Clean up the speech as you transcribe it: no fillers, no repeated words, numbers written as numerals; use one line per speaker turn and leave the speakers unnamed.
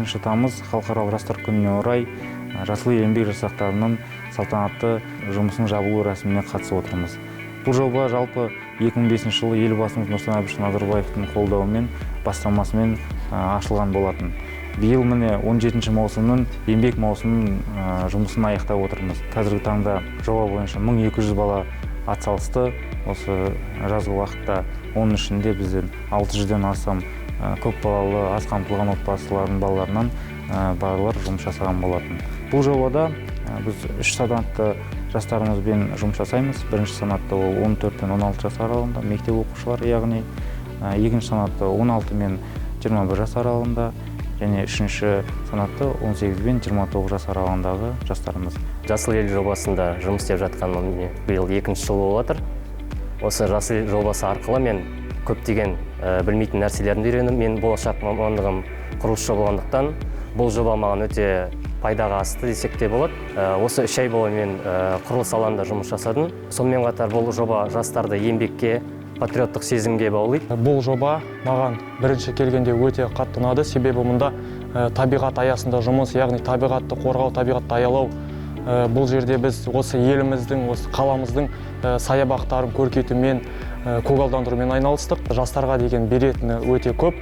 15 тамыз халықаралық жастар күніне орай жасыл ел еңбек жасақтарының салтанатты жұмысының жабылу рәсіміне қатысып отырмыз. Бұл жоба жалпы 2005 жылы елбасымыз Нұрсұлтан Әбішұлы Назарбаевтың қолдауымен, бастамасымен ашылған болатын. Биыл міне 17 маусымның еңбек маусымының жұмысын аяқтап отырмыз. Қазіргі таңда жоба бойынша 1200 бала атсалысты. Осы жазғы уақытта оның ішінде бізден 600-ден астам көпбалалы аз қамтылған отбасылардың балаларынан балалар жұмыс жасаған болатын. Бұл жобада біз 3 санатты жастарымызбен жұмыс жасаймыз. Бірінші санатта ол 14-тен 16 жас аралығында мектеп оқушылары, яғни екінші санатта 16 мен 21 жас аралығында, және үшінші санатта 18 бен 29 жас аралығындағы жастарымыз.
Жасыл ел жобасында жұмыс істеп жатқаныма биыл 2-ші жыл болып жатыр. Осы жасыл ел жобасы арқылы мен көптеген білмейтін нәрселерді үйреніп, мен болашақ мамандығым құрылысшы болғандықтан бұл жоба маған өте пайдаға асты десек те болады. Осы 3 ай бойы мен құрылыс алаңында жұмыс жасадым. Сонымен қатар бұл жоба жастарды еңбекке, патриоттық сезімге баулиды.
Бұл жоба маған бірінші келгенде өте қатты ұнады, себебі мұнда табиғат аясында жұмыс, яғни табиғатты қорғау, табиғатты аялау. Бұл жерде біз осы еліміздің, осы қаламыздың саябақтарын көркейтумен, көгалдандырумен айналыстық. Жастарға деген беретіні өте көп.